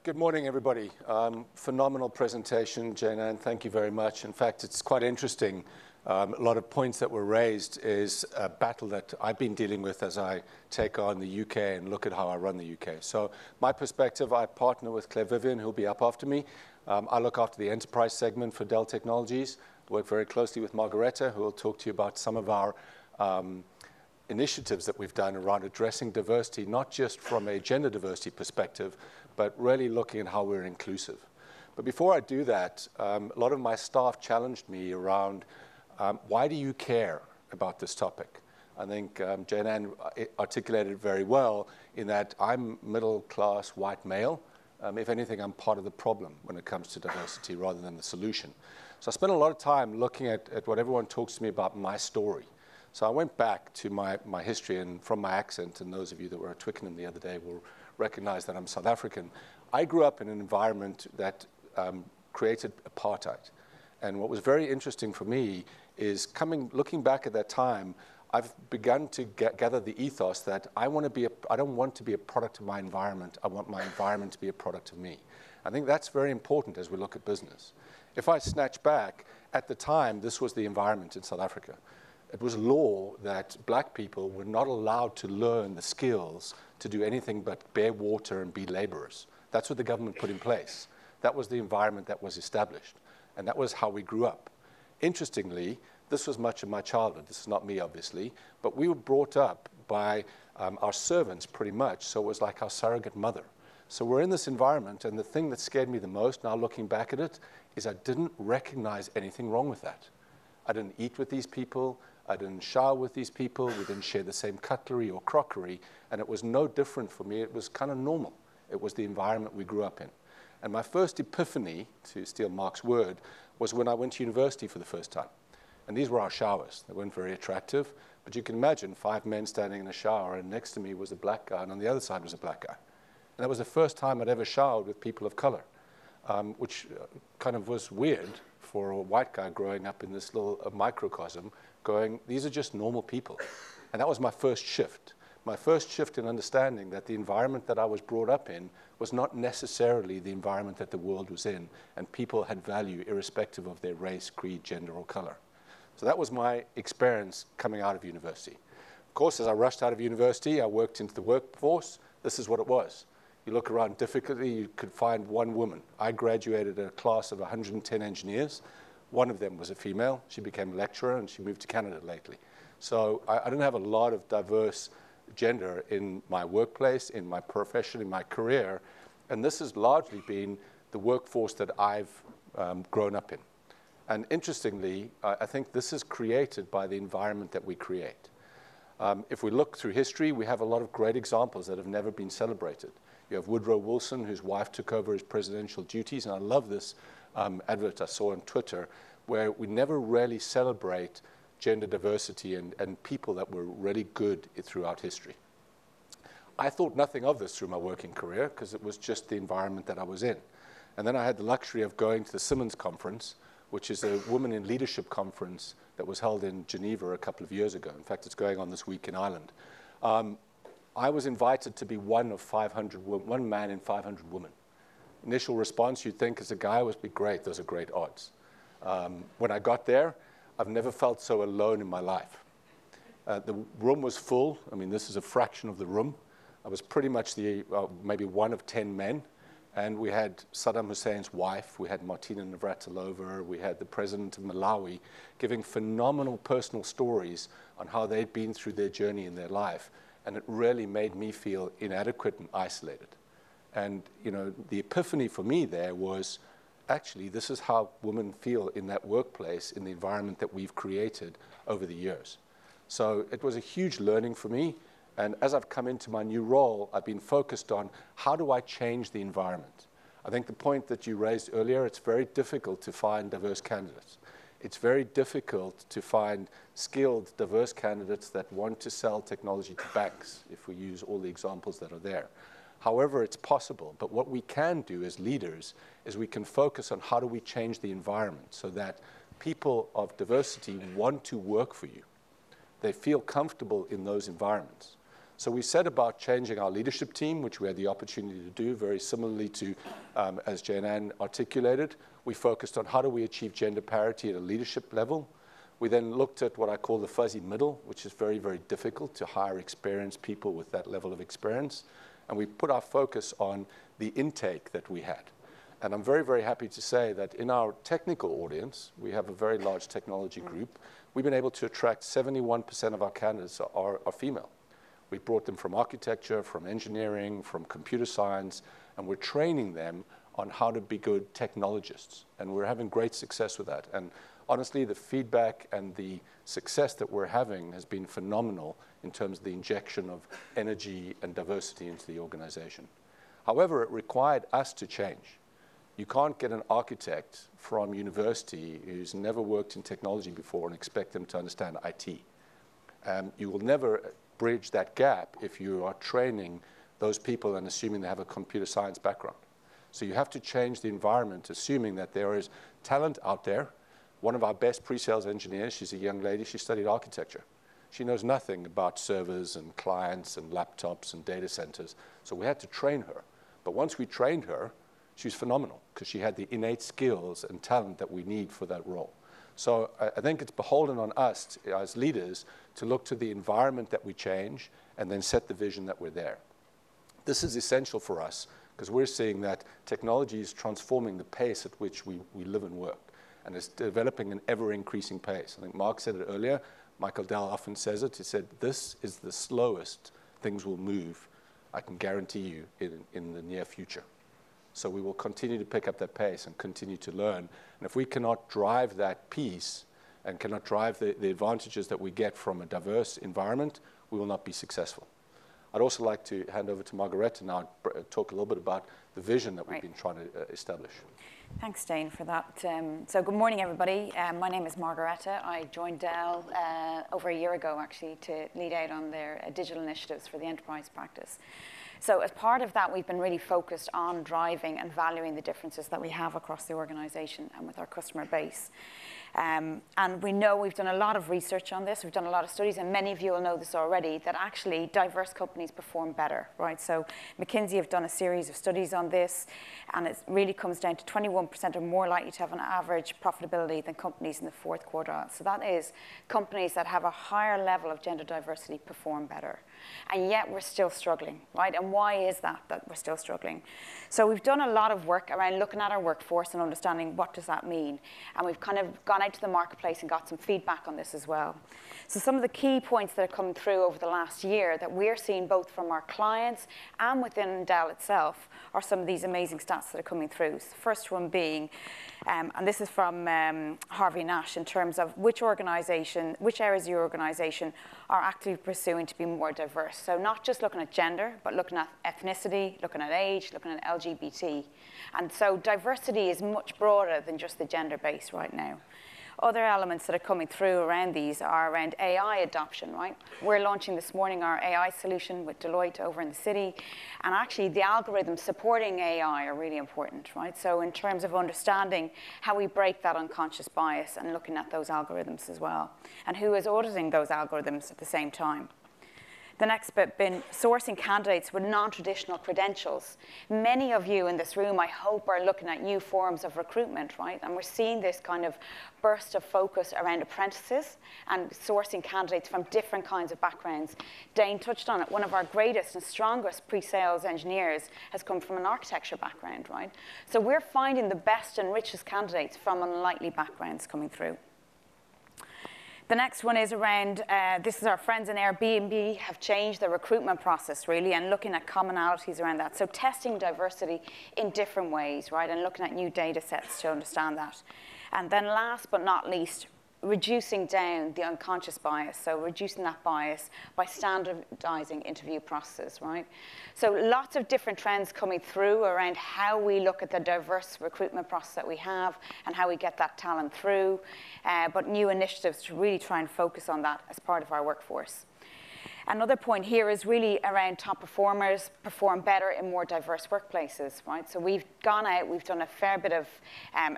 Good morning, everybody. Phenomenal presentation, Dayne. Thank you very much. In fact, it's quite interesting. A lot of points that were raised is a battle that I've been dealing with as I take on the UK and look at how I run the UK. So my perspective, I partner with Claire Vivian, who'll be up after me. I look after the enterprise segment for Dell Technologies. Work very closely with Margarete, who will talk to you about some of our initiatives that we've done around addressing diversity, not just from a gender diversity perspective, but really looking at how we're inclusive. But before I do that, a lot of my staff challenged me around why do you care about this topic? I think Dayne articulated it very well in that I'm middle-class white male. If anything, I'm part of the problem when it comes to diversity rather than the solution. So I spent a lot of time looking at what everyone talks to me about my story. So I went back to my history, and from my accent, and those of you that were at Twickenham the other day will recognize that I'm South African. I grew up in an environment that created apartheid. And what was very interesting for me is looking back at that time, I've begun to gather the ethos that I don't want to be a product of my environment. I want my environment to be a product of me. I think that's very important as we look at business. If I snatch back, at the time, this was the environment in South Africa. It was law that black people were not allowed to learn the skills to do anything but bear water and be laborers. That's what the government put in place. That was the environment that was established. And that was how we grew up. Interestingly, this was much of my childhood. This is not me, obviously. But we were brought up by our servants, pretty much. So it was like our surrogate mother. So we're in this environment. And the thing that scared me the most, now looking back at it, is I didn't recognize anything wrong with that. I didn't eat with these people. I didn't shower with these people. We didn't share the same cutlery or crockery. And it was no different for me. It was kind of normal. It was the environment we grew up in. And my first epiphany, to steal Mark's word, was when I went to university for the first time. And these were our showers. They weren't very attractive. But you can imagine 5 men standing in a shower, and next to me was a black guy, and on the other side was a black guy. And that was the first time I'd ever showered with people of color, which kind of was weird for a white guy growing up in this little microcosm, going, these are just normal people. And that was my first shift. My first shift in understanding that the environment that I was brought up in was not necessarily the environment that the world was in, and people had value irrespective of their race, creed, gender, or color. So that was my experience coming out of university. Of course, as I rushed out of university, I worked into the workforce. This is what it was. You look around difficultly, you could find one woman. I graduated a class of 110 engineers. One of them was a female. She became a lecturer, and she moved to Canada lately. So I didn't have a lot of diverse gender in my workplace, in my profession, in my career. And this has largely been the workforce that I've grown up in. And interestingly, I think this is created by the environment that we create. If we look through history, we have a lot of great examples that have never been celebrated. You have Woodrow Wilson, whose wife took over his presidential duties. And I love this advert I saw on Twitter, where we never really celebrate gender diversity and people that were really good throughout history. I thought nothing of this through my working career because it was just the environment that I was in. And then I had the luxury of going to the Simmons Conference, which is a women in leadership conference that was held in Geneva a couple of years ago. In fact, it's going on this week in Ireland. I was invited to be one man in 500 women. Initial response, you'd think as a guy would be great. Those are great odds. When I got there, I've never felt so alone in my life. The room was full. I mean, this is a fraction of the room. I was pretty much maybe one of 10 men. And we had Saddam Hussein's wife. We had Martina Navratilova. We had the president of Malawi giving phenomenal personal stories on how they'd been through their journey in their life. And it really made me feel inadequate and isolated. And, you know, the epiphany for me there was, actually, this is how women feel in that workplace, in the environment that we've created over the years. So it was a huge learning for me. And as I've come into my new role, I've been focused on how do I change the environment? I think the point that you raised earlier, it's very difficult to find diverse candidates. It's very difficult to find skilled, diverse candidates that want to sell technology to banks, if we use all the examples that are there. However, it's possible. But what we can do as leaders is we can focus on how do we change the environment so that people of diversity want to work for you. They feel comfortable in those environments. So we set about changing our leadership team, which we had the opportunity to do very similarly to, as Jane articulated. We focused on how do we achieve gender parity at a leadership level. We then looked at what I call the fuzzy middle, which is very, very difficult to hire experienced people with that level of experience. And we put our focus on the intake that we had. And I'm very, very happy to say that in our technical audience, we have a very large technology group. We've been able to attract 71% of our candidates are female. We brought them from architecture, from engineering, from computer science, and we're training them on how to be good technologists. And we're having great success with that. And honestly, the feedback and the success that we're having has been phenomenal in terms of the injection of energy and diversity into the organization. However, it required us to change. You can't get an architect from university who's never worked in technology before and expect them to understand IT. You will never bridge that gap if you are training those people and assuming they have a computer science background. So you have to change the environment, assuming that there is talent out there. One of our best pre-sales engineers, she's a young lady, she studied architecture. She knows nothing about servers and clients and laptops and data centers, so we had to train her. But once we trained her, she was phenomenal because she had the innate skills and talent that we need for that role. So I think it's beholden on us as leaders to look to the environment that we change and then set the vision that we're there. This is essential for us because we're seeing that technology is transforming the pace at which we live and work, and it's developing an ever-increasing pace. I think Mark said it earlier. Michael Dell often says it. He said, this is the slowest things will move, I can guarantee you, in the near future. So we will continue to pick up that pace and continue to learn. And if we cannot drive that piece and cannot drive the advantages that we get from a diverse environment, we will not be successful. I'd also like to hand over to Margarete now and talk a little bit about the vision that we've been trying to establish. Thanks, Dayne, for that. So good morning, everybody. My name is Margarete. I joined Dell over a year ago, actually, to lead out on their digital initiatives for the enterprise practice. So as part of that, we've been really focused on driving and valuing the differences that we have across the organization and with our customer base. And we know we've done a lot of research on this. We've done a lot of studies, and many of you will know this already, that actually diverse companies perform better, right? So McKinsey have done a series of studies on this, and it really comes down to 21% are more likely to have an average profitability than companies in the fourth quartile. So that is companies that have a higher level of gender diversity perform better. And yet we're still struggling, right? And why is that we're still struggling? So we've done a lot of work around looking at our workforce and understanding what does that mean. And we've kind of gone out to the marketplace and got some feedback on this as well. So some of the key points that have come through over the last year that we're seeing both from our clients and within Dell itself are some of these amazing stats that are coming through. So the first one being, and this is from Harvey Nash, in terms of which areas of your organization are actively pursuing to be more diverse. So not just looking at gender, but looking at ethnicity, looking at age, looking at LGBT. And so diversity is much broader than just the gender base right now. Other elements that are coming through around these are around AI adoption, right? We're launching this morning our AI solution with Deloitte over in the city. And actually, the algorithms supporting AI are really important, right? So in terms of understanding how we break that unconscious bias and looking at those algorithms as well, and who is auditing those algorithms at the same time. The next bit been sourcing candidates with non-traditional credentials. Many of you in this room, I hope, are looking at new forms of recruitment, right? And we're seeing this kind of burst of focus around apprentices and sourcing candidates from different kinds of backgrounds. Dayne touched on it. One of our greatest and strongest pre-sales engineers has come from an architecture background, right? So we're finding the best and richest candidates from unlikely backgrounds coming through. The next one is around, this is our friends in Airbnb have changed the recruitment process, really, and looking at commonalities around that. So testing diversity in different ways, right, and looking at new data sets to understand that. And then last but not least, reducing down the unconscious bias, so reducing that bias by standardizing interview processes, right? So lots of different trends coming through around how we look at the diverse recruitment process that we have and how we get that talent through, but new initiatives to really try and focus on that as part of our workforce. Another point here is really around top performers perform better in more diverse workplaces, right? So we've gone out, we've done a fair bit of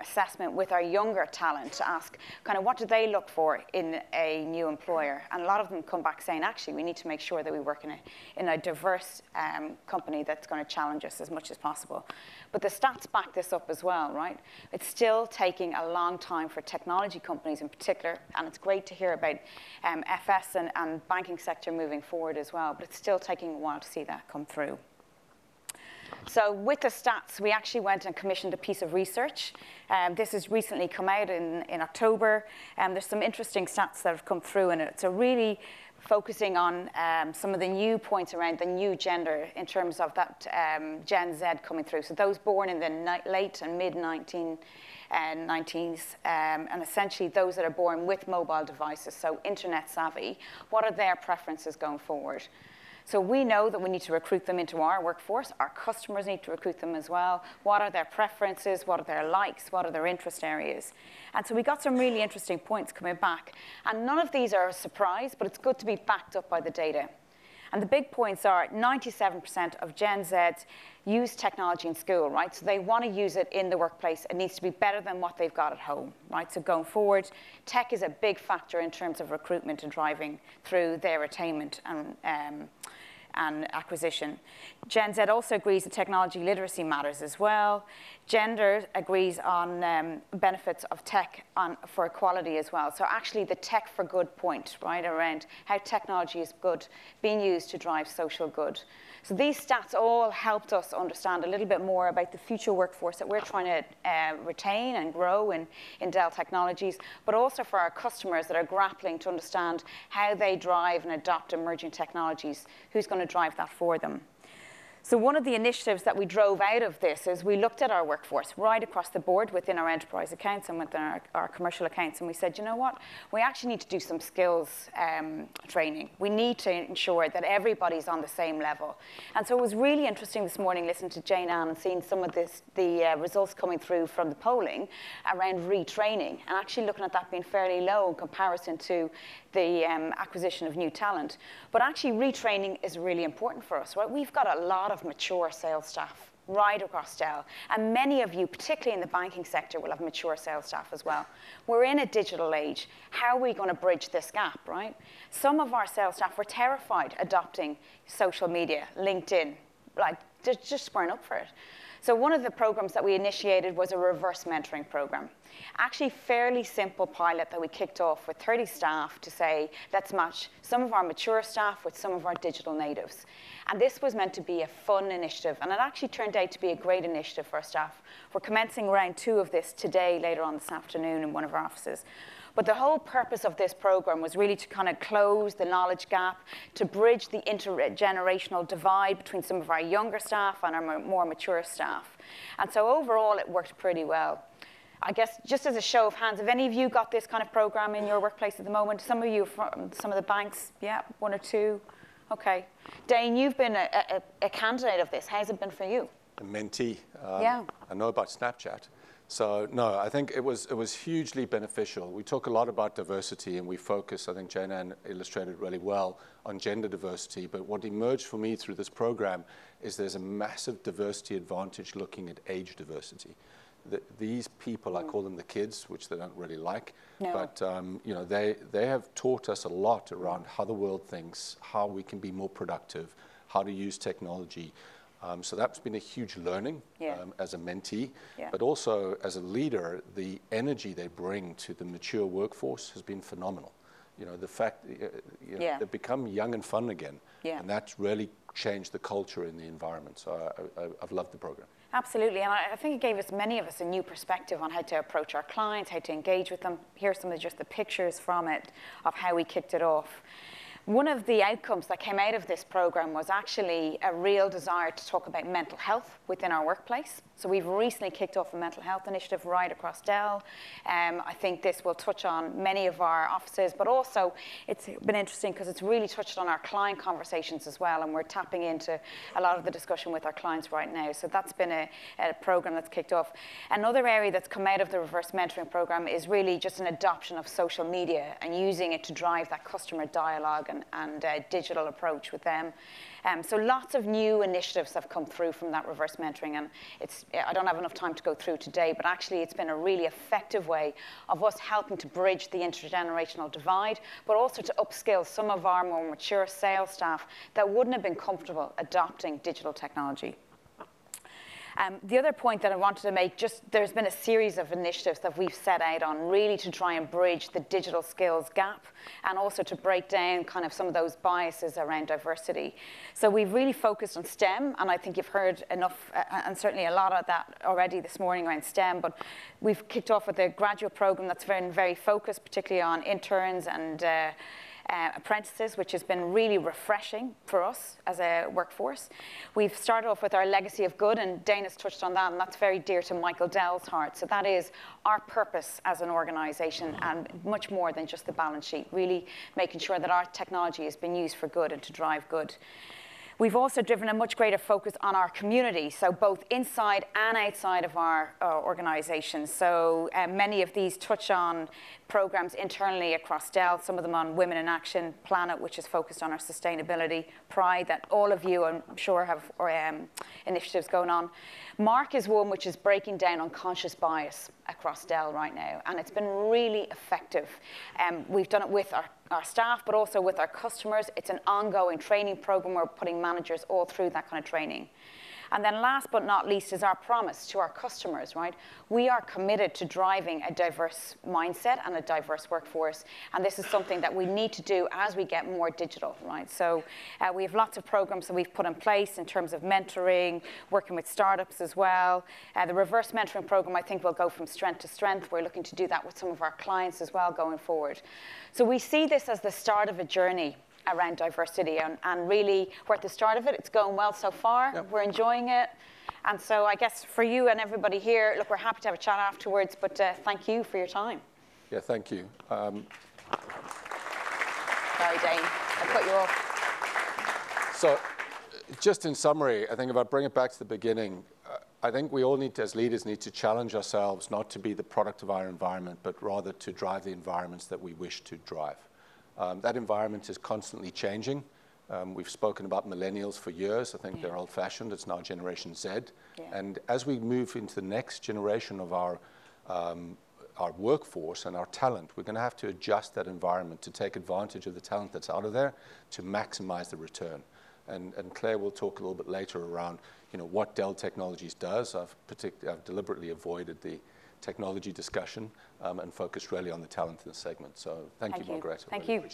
assessment with our younger talent to ask kind of what do they look for in a new employer? And a lot of them come back saying, actually, we need to make sure that we work in a diverse company that's going to challenge us as much as possible. But the stats back this up as well, right? It's still taking a long time for technology companies in particular, and it's great to hear about FS and banking sector moving forward as well, but it's still taking a while to see that come through. So with the stats, we actually went and commissioned a piece of research. This has recently come out in October. There's some interesting stats that have come through in it. So really focusing on some of the new points around the new gender in terms of that Gen Z coming through. So those born in the late and mid-1990s, and essentially those that are born with mobile devices, so internet savvy, what are their preferences going forward? So we know that we need to recruit them into our workforce. Our customers need to recruit them as well. What are their preferences? What are their likes? What are their interest areas? And so we got some really interesting points coming back. And none of these are a surprise, but it's good to be backed up by the data. And the big points are 97% of Gen Zs use technology in school, right? So they want to use it in the workplace. It needs to be better than what they've got at home, right? So going forward, tech is a big factor in terms of recruitment and driving through their attainment and acquisition. Gen Z also agrees that technology literacy matters as well. Gender agrees on benefits of tech for equality as well. So actually the tech for good point, right, around how technology is good, being used to drive social good. So these stats all helped us understand a little bit more about the future workforce that we're trying to retain and grow in Dell Technologies, but also for our customers that are grappling to understand how they drive and adopt emerging technologies, who's going to drive that for them. So one of the initiatives that we drove out of this is we looked at our workforce right across the board within our enterprise accounts and within our commercial accounts, and we said, you know what? We actually need to do some skills training. We need to ensure that everybody's on the same level. And so it was really interesting this morning listening to Jane Ann and seeing some of the results coming through from the polling around retraining, and actually looking at that being fairly low in comparison to the acquisition of new talent. But actually retraining is really important for us, right? We've got a lot of mature sales staff right across Dell. And many of you, particularly in the banking sector, will have mature sales staff as well. We're in a digital age. How are we going to bridge this gap, right? Some of our sales staff were terrified adopting social media, LinkedIn, like just weren't up for it. So one of the programs that we initiated was a reverse mentoring program. Actually, fairly simple pilot that we kicked off with 30 staff to say, let's match some of our mature staff with some of our digital natives. And this was meant to be a fun initiative, and it actually turned out to be a great initiative for our staff. We're commencing round 2 of this today, later on this afternoon in one of our offices. But the whole purpose of this program was really to kind of close the knowledge gap, to bridge the intergenerational divide between some of our younger staff and our more mature staff. And so overall, it worked pretty well. I guess just as a show of hands, have any of you got this kind of program in your workplace at the moment? Some of you from some of the banks, yeah, 1 or 2. Okay. Dayne, you've been a candidate of this. How's it been for you? A mentee. Yeah. I know about Snapchat. So no, I think it was hugely beneficial. We talk a lot about diversity, and we focus, I think Jane Ann illustrated really well, on gender diversity. But what emerged for me through this program is there's a massive diversity advantage looking at age diversity. These people, I call them the kids, which they don't really like, no. But you know, they have taught us a lot around how the world thinks, how we can be more productive, how to use technology. So that's been a huge learning as a mentee, but also as a leader, the energy they bring to the mature workforce has been phenomenal. You know, the fact they've become young and fun again, and that's really changed the culture in the environment. So I've loved the program. Absolutely, and I think it gave us, many of us, a new perspective on how to approach our clients, how to engage with them. Here's some of just the pictures from it of how we kicked it off. One of the outcomes that came out of this program was actually a real desire to talk about mental health within our workplace. So we've recently kicked off a mental health initiative right across Dell. I think this will touch on many of our offices, but also it's been interesting because it's really touched on our client conversations as well, and we're tapping into a lot of the discussion with our clients right now. So that's been a program that's kicked off. Another area that's come out of the reverse mentoring program is really just an adoption of social media and using it to drive that customer dialogue and digital approach with them. So lots of new initiatives have come through from that reverse mentoring, and I don't have enough time to go through today, but actually it's been a really effective way of us helping to bridge the intergenerational divide, but also to upskill some of our more mature sales staff that wouldn't have been comfortable adopting digital technology. The other point that I wanted to make, there's been a series of initiatives that we've set out on really to try and bridge the digital skills gap and also to break down kind of some of those biases around diversity. So we've really focused on STEM, and I think you've heard enough and certainly a lot of that already this morning around STEM, but we've kicked off with a graduate program that's been very focused, particularly on interns and apprentices, which has been really refreshing for us as a workforce. We've started off with our legacy of good, and Dayne has touched on that, and that's very dear to Michael Dell's heart. So that is our purpose as an organization, and much more than just the balance sheet, really making sure that our technology has been used for good and to drive good. We've also driven a much greater focus on our community, so both inside and outside of our organization. So many of these touch on programs internally across Dell, some of them on Women in Action, Planet, which is focused on our sustainability, Pride, that all of you, I'm sure, have initiatives going on. Mark is one which is breaking down unconscious bias across Dell right now, and it's been really effective. We've done it with our staff, but also with our customers. It's an ongoing training program. We're putting managers all through that kind of training. And then last but not least is our promise to our customers, right? We are committed to driving a diverse mindset and a diverse workforce, and this is something that we need to do as we get more digital, right? So we have lots of programs that we've put in place in terms of mentoring, working with startups as well. The reverse mentoring program, I think, will go from strength to strength. We're looking to do that with some of our clients as well going forward. So we see this as the start of a journey around diversity, and really we're at the start of it. It's going well so far. Yep. We're enjoying it. And so I guess for you and everybody here, look, we're happy to have a chat afterwards, but thank you for your time. Yeah, thank you. Sorry, Dayne, I cut you off. So just in summary, I think if I bring it back to the beginning, I think we all need to, as leaders, need to challenge ourselves not to be the product of our environment, but rather to drive the environments that we wish to drive. That environment is constantly changing. We've spoken about millennials for years. I think they're old-fashioned. It's now Generation Z. Yeah. And as we move into the next generation of our workforce and our talent, we're going to have to adjust that environment to take advantage of the talent that's out of there to maximize the return. And Claire will talk a little bit later around what Dell Technologies does. I've deliberately avoided the technology discussion and focused really on the talent in the segment. So thank you, Margarete. Thank you.